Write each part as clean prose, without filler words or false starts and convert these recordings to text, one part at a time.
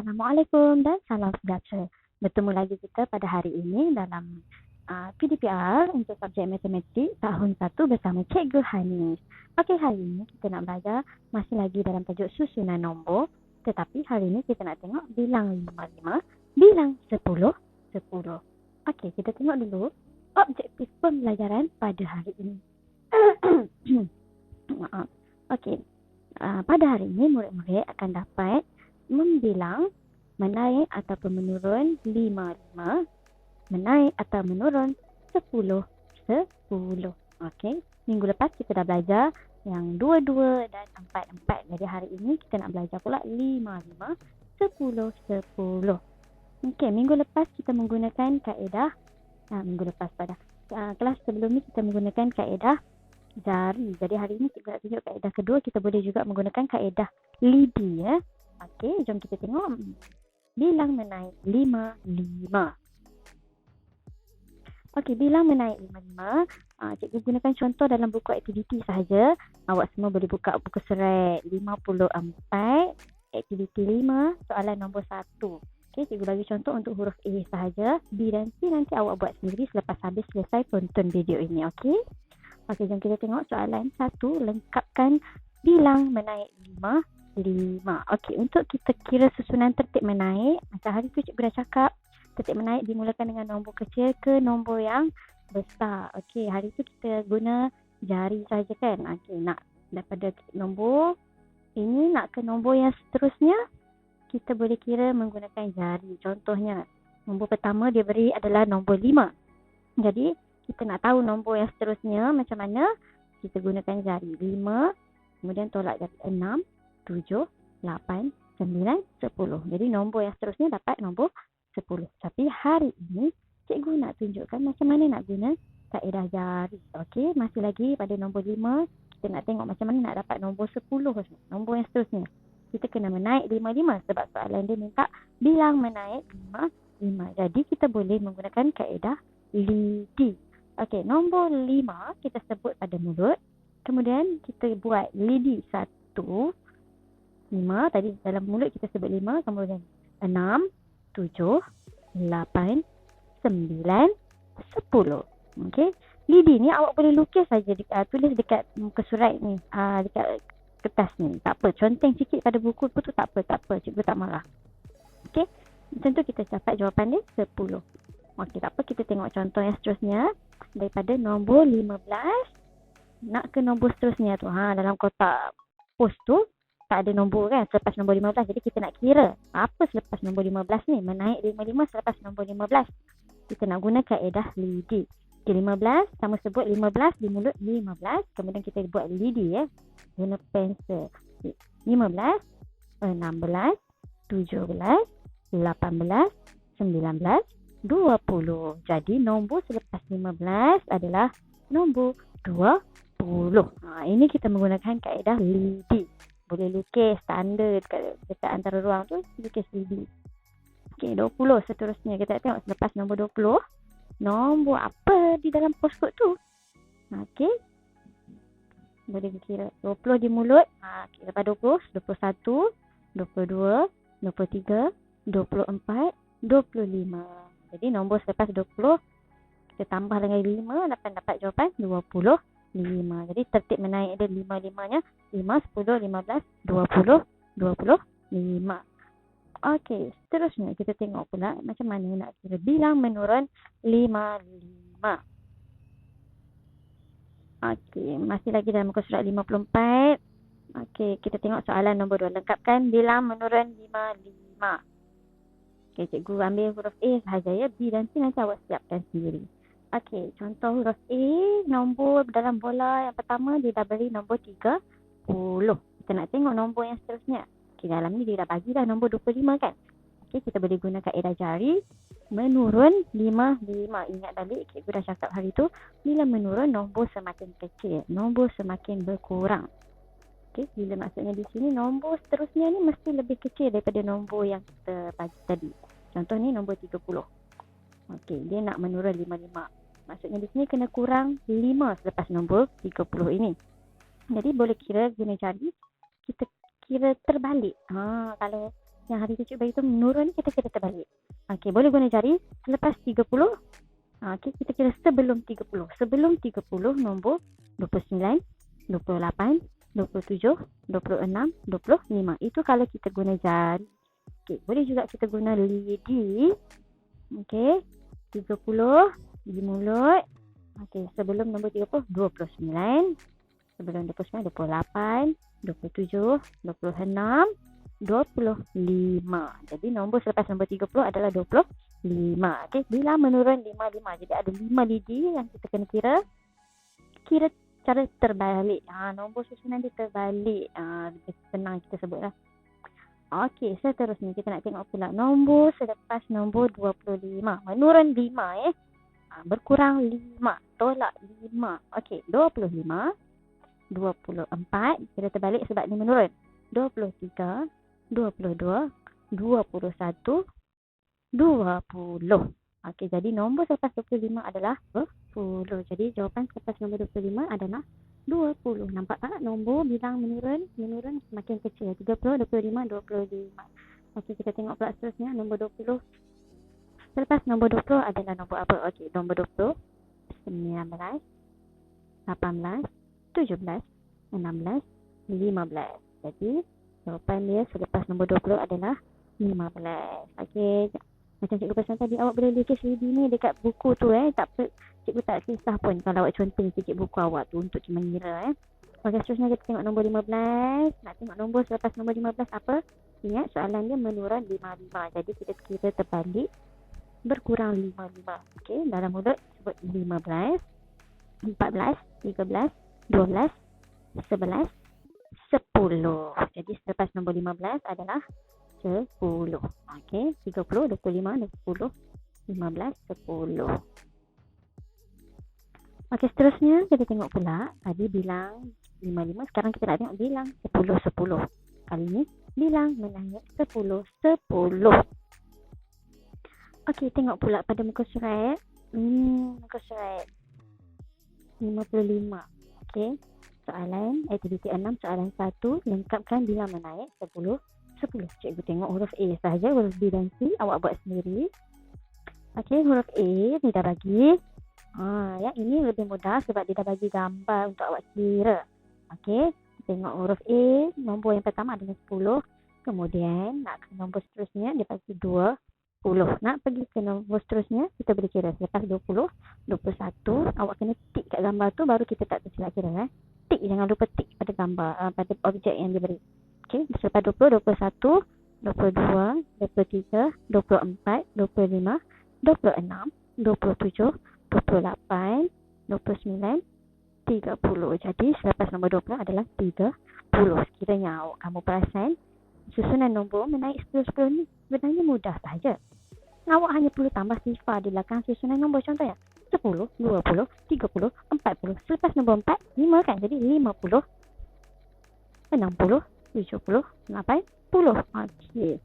Assalamualaikum dan salam sejahtera. Bertemu lagi kita pada hari ini dalam PDPR untuk subjek matematik tahun 1 bersama Cikgu Hanis. Okey, hari ini kita nak belajar masih lagi dalam tajuk susunan nombor. Tetapi hari ini kita nak tengok bilang 55, bilang 10, 10. Okey, kita tengok dulu objektif pembelajaran pada hari ini. Maaf. Okey, pada hari ini murid-murid akan dapat membilang menaik ataupun menurun 55, menaik atau menurun 10, 10. Okey, minggu lepas kita dah belajar yang 22 dan 44. Jadi hari ini kita nak belajar pula 55, 10, 10. Okey, minggu lepas kita menggunakan kaedah minggu lepas pada kelas sebelum ni kita menggunakan kaedah jari. Jadi hari ini kita nak tunjuk kaedah kedua, kita boleh juga menggunakan kaedah lidi ya. Okey, jom kita tengok bilang menaik 55. Okey, bilang menaik 55, cikgu gunakan contoh dalam buku aktiviti sahaja. Awak semua boleh buka buku surat 54, aktiviti 5, soalan nombor 1. Okey, cikgu bagi contoh untuk huruf A sahaja. B dan C nanti awak buat sendiri selepas habis selesai tonton video ini. Okey. Okey, jom kita tengok soalan 1. Lengkapkan bilang menaik 5. Okey, untuk kita kira susunan tertib menaik, macam hari tu cikgu dah cakap, tertib menaik dimulakan dengan nombor kecil ke nombor yang besar. Okey, hari tu kita guna jari saja kan. Okey, nak daripada nombor ini nak ke nombor yang seterusnya, kita boleh kira menggunakan jari. Contohnya, nombor pertama dia beri adalah nombor 5. Jadi, kita nak tahu nombor yang seterusnya macam mana, kita gunakan jari 5, kemudian tolak dari 6, 7, 8, 9, 10. Jadi nombor yang seterusnya dapat nombor 10. Tapi hari ini cikgu nak tunjukkan macam mana nak guna kaedah jari. Okey, masih lagi pada nombor 5, kita nak tengok macam mana nak dapat nombor 10, nombor yang seterusnya. Kita kena menaik 55 sebab soalan dia minta bilang menaik 5. Jadi kita boleh menggunakan kaedah lidi. Okey, nombor 5 kita sebut pada mulut. Kemudian kita buat lidi 1, 5. Tadi dalam mulut kita sebut 5. Kemudian 6, 7, 8, 9, 10. Okey. Lidi ni awak boleh lukis saja, tulis dekat muka surat ni. Dekat kertas ni. Tak apa. Conteng sikit pada buku pun tu tak apa. Cikgu tak marah. Okey. Tentu kita dapat jawapan dia 10. Okey, tak apa. Kita tengok contoh yang seterusnya. Daripada nombor 15 nak ke nombor seterusnya tu. Dalam kotak pos tu tak ada nombor kan selepas nombor 15. Jadi kita nak kira apa selepas nombor 15 ni. Menaik 55 selepas nombor 15. Kita nak guna kaedah lidi. Okay, 15. Sama sebut 15 di mulut 15. Kemudian kita buat lidi ya. Guna pensel. 15, 16, 17, 18, 19, 20. Jadi nombor selepas 15 adalah nombor 20. Ini kita menggunakan kaedah lidi. Boleh lukis tanda dekat antara ruang tu, lukis lidi. Okey, 20 seterusnya. Kita tengok selepas nombor 20, nombor apa di dalam postcode tu. Okey. Boleh kira 20 di mulut. Lepas 20, 21, 22, 23, 24, 25. Jadi nombor selepas 20 kita tambah dengan 5 dapat jawapan 25. Jadi tertib menaik dia 5-5-nya 5, 10, 15, 20, 25. Okey, seterusnya kita tengok pula macam mana nak kira bilang menurun 55. Okey, masih lagi dalam muka surat 54. Okey, kita tengok soalan nombor 2. Lengkapkan bilang menurun 55. Okey, cikgu ambil huruf A sahaja ya. B dan C nanti awak siapkan sendiri. Okey, contoh huruf A, nombor dalam bola yang pertama dia dah beri nombor 30. Kita nak tengok nombor yang seterusnya. Okey, dalam ni dia dah bagi dah nombor 25 kan. Okey, kita boleh guna kaedah jari menurun 55. Ingat balik cikgu dah cakap hari tu, bila menurun nombor semakin kecil, nombor semakin berkurang. Okey, bila maksudnya di sini nombor seterusnya ni mesti lebih kecil daripada nombor yang kita bagi tadi. Contoh ni nombor 30. Okey, dia nak menurun 55. Maksudnya di sini kena kurang 5 selepas nombor 30 ini. Jadi boleh kira guna jari, kita kira terbalik. Kalau yang hari tu cikgu bagi tu menurun, kita kira terbalik. Okey, boleh guna jari. Selepas 30, okey, kita kira sebelum 30. Sebelum 30 nombor 29, 28, 27, 26, 25. Itu kalau kita guna jari. Okey, boleh juga kita guna lidi. Okey, 30 di mulut. Okey, sebelum nombor 30, 29. Sebelum 29, 28, 27, 26, 25. Jadi nombor selepas nombor 30 adalah 25. Okey, bila menurun 55. Jadi ada 5 lidi yang kita kena kira. Kira cara terbalik. Nombor susunan dia terbalik. Lebih senang kita sebutlah. Okey, seterusnya kita nak tengok pula nombor selepas nombor 25. Menurun 5 berkurang 5. Tolak 5. Okey, 25, 24. Kita terbalik sebab ni menurun. 23, 22, 21, 20. Okey, jadi nombor selepas 25 adalah 20. Jadi jawapan selepas nombor 25 adalah 20. Nampak tak nombor bilang menurun semakin kecil. 30, 25, 25. Okey, kita tengok pula seterusnya nombor 20. Selepas nombor 20 adalah nombor apa? Okey, nombor 20, 19, 18, 17, 16, 15. Jadi jawapan dia selepas nombor 20 adalah 15. Okey, macam cikgu pesan tadi, awak boleh lukis lidi ni dekat buku tu cikgu tak kisah pun kalau awak conteng sikit buku awak tu untuk mengira Okey, seterusnya kita tengok nombor 15. Nak tengok nombor selepas nombor 15 apa? Ingat soalan dia menurun 55. Jadi kita kira terbalik, berkurang 55. Okey, dalam mulut sebut 15, 14, 13, 12, 11, 10. Jadi selepas nombor 15 adalah 10. Okey, 30, 25, 20, 15, 10. Okey, seterusnya kita tengok pula. Tadi bilang 55, sekarang kita nak tengok bilang 10, 10. Kali ni bilang menaik 10, 10. Okey, tengok pula pada muka surat. Muka surat 55. Okey, soalan aktiviti 6, soalan 1. Lengkapkan bila menaik 10, 10. Cikgu tengok huruf A sahaja, huruf B dan C awak buat sendiri. Okey, huruf A ni dah bagi. Yang ini lebih mudah sebab dia dah bagi gambar untuk awak kira. Okey, tengok huruf A, nombor yang pertama adalah 10. Kemudian nak ke nombor seterusnya dia bagi 20. Nak pergi ke nombor seterusnya kita boleh kira selepas 20, 21. Awak kena tik kat gambar tu baru kita tak tersilap kira. Tik, jangan lupa tik pada gambar, pada objek yang diberi. Okey, selepas 20, 21, 22, 23, 24, 25, 26, 27, 28, 29, 30. Jadi selepas nombor 20 adalah 30. Sekiranya kamu perasan susunan nombor menaik 10-10 ni sebenarnya mudah sahaja. Awak hanya perlu tambah sifar di belakang susunan nombor. Contohnya 10, 20, 30, 40. Selepas nombor 4, 5 kan? Jadi 50, 60, 70, 80. Okey.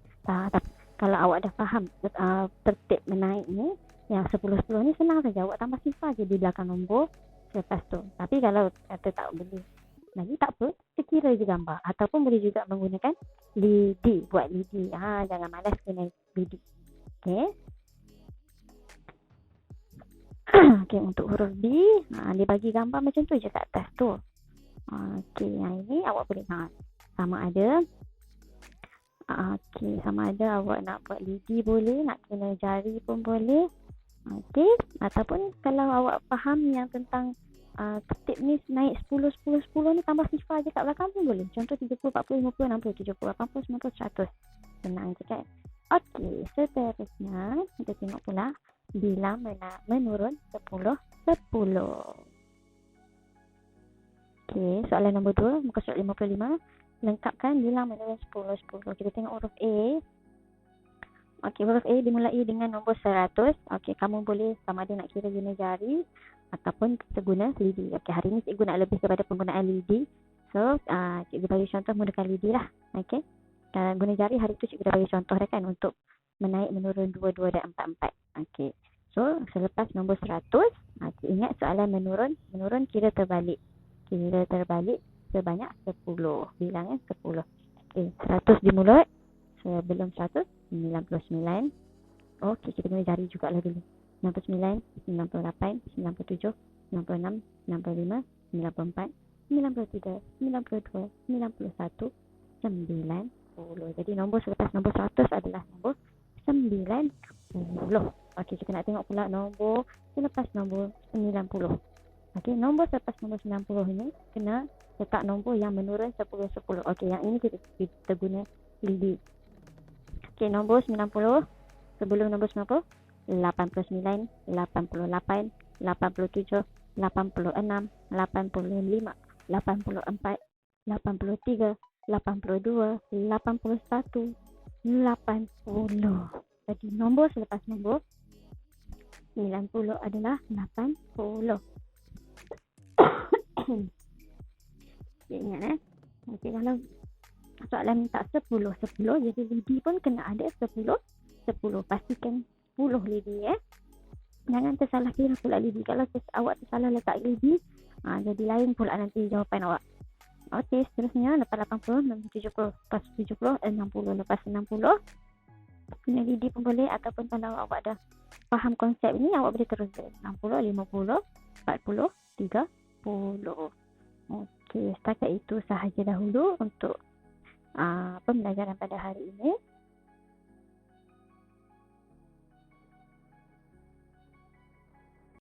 Kalau awak dah faham tertib menaik ni, yang 10-10 ni senang saja. Awak tambah sifar je di belakang nombor selepas tu. Tapi kalau kata tak boleh lagi, tak apa, sekira je gambar. Ataupun boleh juga menggunakan lidi. Buat lidi. Jangan malas guna lidi. Okey. Okey, untuk huruf B, dia bagi gambar macam tu je kat atas tu. Okey, yang ini awak boleh sama ada. Okey, sama ada awak nak buat lidi boleh, nak guna jari pun boleh. Okey, ataupun kalau awak faham yang tentang tertib ni naik 10, 10, 10 ni tambah sifar je kat belakang pun boleh. Contoh 30, 40, 50, 60, 70, 80, 90, 100. Senang je kan? Okey, seterusnya kita tengok pula bilang menurun 10, 10. Okey, soalan nombor 2, muka surat 55. Lengkapkan bilang menurun 10, 10. Kita tengok huruf A. Okey, huruf A dimulai dengan nombor 100. Okey, kamu boleh sama ada nak kira guna jari ataupun kita guna lidi. Okey, hari ni cikgu nak lebih kepada penggunaan lidi. So, cikgu bagi contoh menggunakan lidi lah. Okey. Guna jari hari tu cikgu dah bagi contoh dah kan untuk menaik, menurun 2, 2 dan 4, 4. Okey. So, selepas nombor 100, ingat soalan menurun kira terbalik. Kira terbalik sebanyak 10. Bilangnya 10. Okey, 100 di mulut, sebelum 100, 99. Okey, kita kena cari juga lah dulu. 99, 98, 97, 96, 95, 94, 93, 92, 91, 90. Jadi nombor selepas nombor 100 adalah nombor 90. Okey, kita nak tengok pula nombor selepas nombor 90. Okey, nombor selepas nombor 90 ini kena letak nombor yang menurun 10-10. Okey, yang ini kita guna lidi. Okey, nombor 90 sebelum nombor 90, 89, 88, 87, 86, 85, 84, 83, 82, 81, 80. Jadi nombor selepas nombor 90 adalah 80. Okay, ingat okay, kalau soalan minta 10, jadi lidi pun kena ada 10. Pastikan 10 lidi Jangan tersalah kira pula lidi. Kalau awak tersalah letak lidi, jadi lain pula nanti jawapan awak. Okey, seterusnya lepas 80, lepas 70, lepas 70, 60, lepas 60. Kena lidi pun boleh, ataupun kalau awak dah faham konsep ni, awak boleh terus 60, 50, 40, 30. Okey, setakat itu sahaja dahulu untuk pembelajaran pada hari ini.